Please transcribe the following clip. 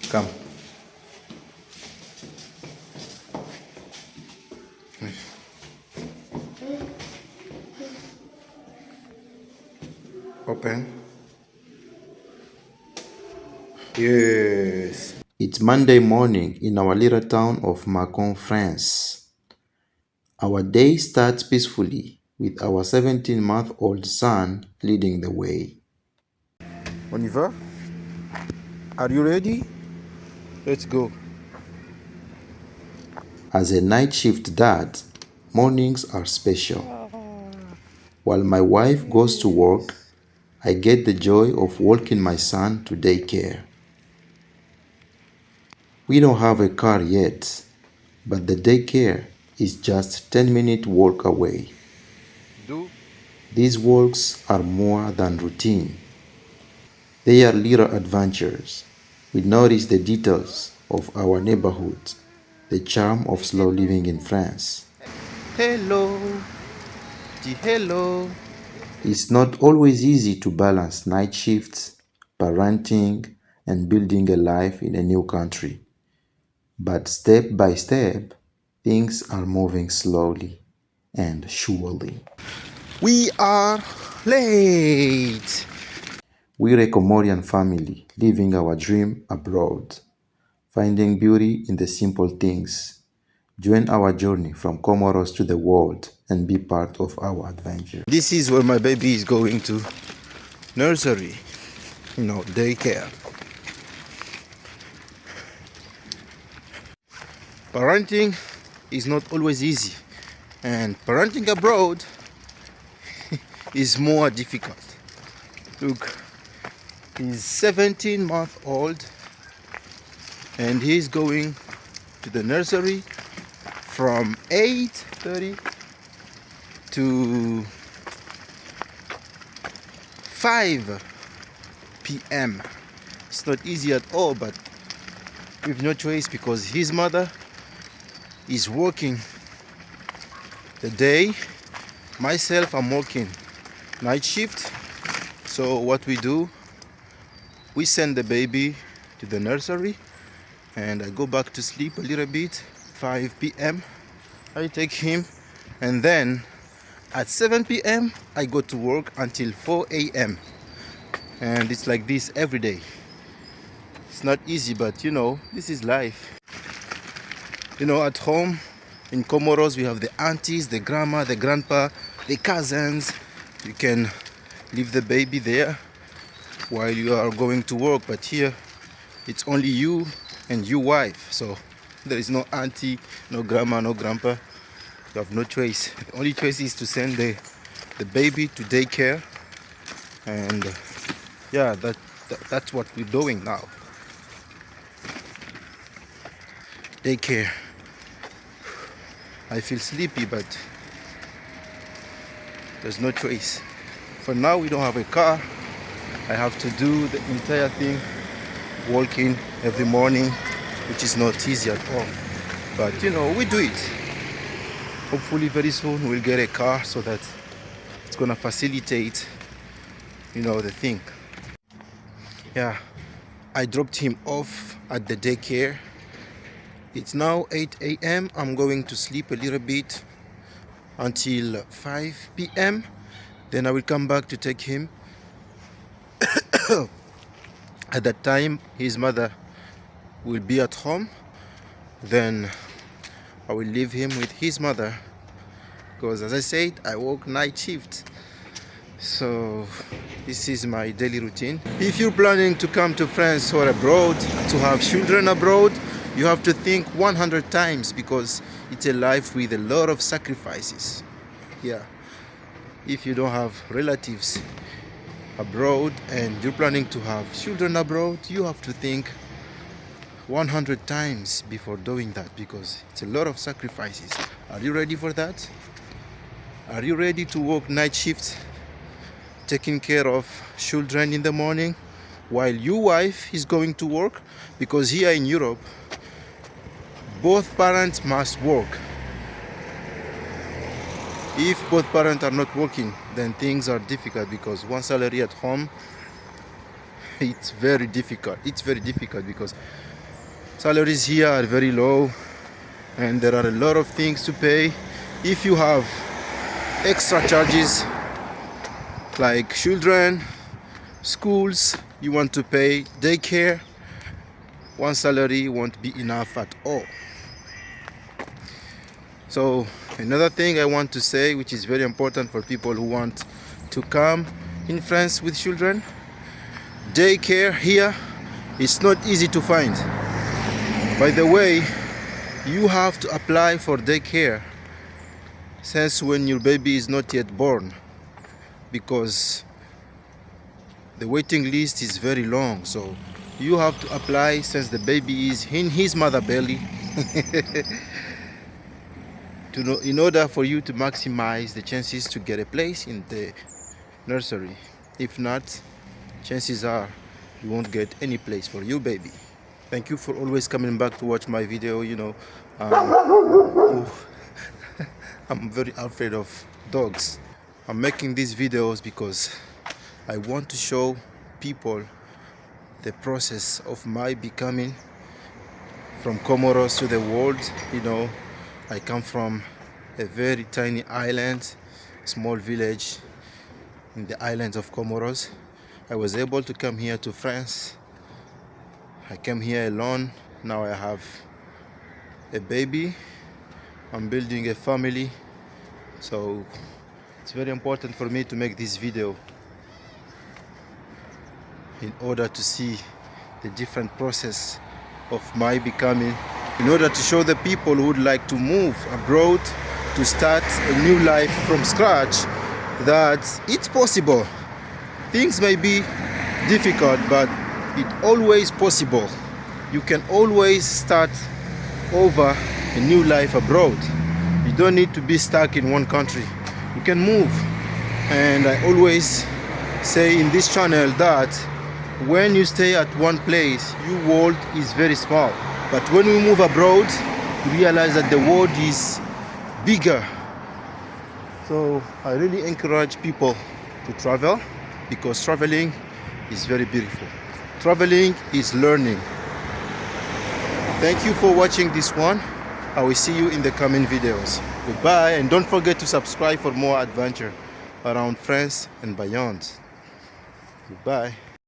Come. Open. Yes. It's Monday morning in our little town of Mâcon, France. Our day starts peacefully with our 17-month-old son leading the way. On y va? Are you ready? Let's go. As a night shift dad, mornings are special. While my wife goes to work, I get the joy of walking my son to daycare. We don't have a car yet, but the daycare is just 10-minute walk away. These walks are more than routine. They are little adventures. We notice the details of our neighborhood, the charm of slow living in France. Hello. Hello. It's not always easy to balance night shifts, parenting, and building a life in a new country. But step by step, things are moving slowly and surely. We are late. We're a Comorian family living our dream abroad, finding beauty in the simple things. Join our journey from Comoros to the world and be part of our adventure. This is where my baby is going to nursery, daycare. Parenting is not always easy, and parenting abroad is more difficult. Look, he's 17-month-old and he's going to the nursery from 8:30 to 5 p.m. It's not easy at all, but we've no choice because his mother is working the day. Myself, I'm working night shift. So what we do, we send the baby to the nursery and I go back to sleep a little bit. 5 p.m. I take him, and then at 7 p.m. I go to work until 4 a.m. and it's like this every day. It's not easy, but this is life. At home in Comoros we have the aunties, the grandma, the grandpa, the cousins. You can leave the baby there while you are going to work, but here it's only you and your wife, so there is no auntie, no grandma, no grandpa. You have no choice. The only choice is to send the baby to daycare, and that's what we're doing now. Daycare. I feel sleepy, but there's no choice. For now, we don't have a car. I have to do the entire thing, walking every morning, which is not easy at all. But we do it. Hopefully very soon we'll get a car so that it's gonna facilitate the thing. Yeah, I dropped him off at the daycare. It's now 8 a.m. I'm going to sleep a little bit until 5 p.m. Then I will come back to take him. At that time his mother will be at home. Then I will leave him with his mother because, as I said, I work night shift. So this is my daily routine. If you're planning to come to France or abroad, to have children abroad, you have to think 100 times because it's a life with a lot of sacrifices. Yeah. If you don't have relatives abroad and you're planning to have children abroad, you have to think 100 times before doing that because it's a lot of sacrifices. Are you ready for that? Are you ready to work night shifts, taking care of children in the morning while your wife is going to work? Because here in Europe, both parents must work. If both parents are not working, then things are difficult because one salary at home, it's very difficult. It's very difficult because Salaries here are very low, and there are a lot of things to pay. If you have extra charges like children, schools, you want to pay daycare, one salary won't be enough at all. So another thing I want to say, which is very important for people who want to come in France with children, daycare here is not easy to find. By the way, you have to apply for daycare since when your baby is not yet born, because the waiting list is very long. So you have to apply since the baby is in his mother belly in order for you to maximize the chances to get a place in the nursery. If not, chances are you won't get any place for your baby. Thank you for always coming back to watch my video. I'm very afraid of dogs. I'm making these videos because I want to show people the process of my becoming from Comoros to the world. I come from a very tiny island, small village in the islands of Comoros. I was able to come here to France. I came here alone. Now I have a baby. I'm building a family. So it's very important for me to make this video in order to see the different process of my becoming, in order to show the people who would like to move abroad to start a new life from scratch that it's possible. Things may be difficult, but it's always possible. You can always start over a new life abroad. You don't need to be stuck in one country. You can move. And I always say in this channel that when you stay at one place, your world is very small. But when we move abroad, we realize that the world is bigger. So I really encourage people to travel, because traveling is very beautiful. Traveling is learning. Thank you for watching this one. I will see you in the coming videos. Goodbye, and don't forget to subscribe for more adventure around France and beyond. Goodbye.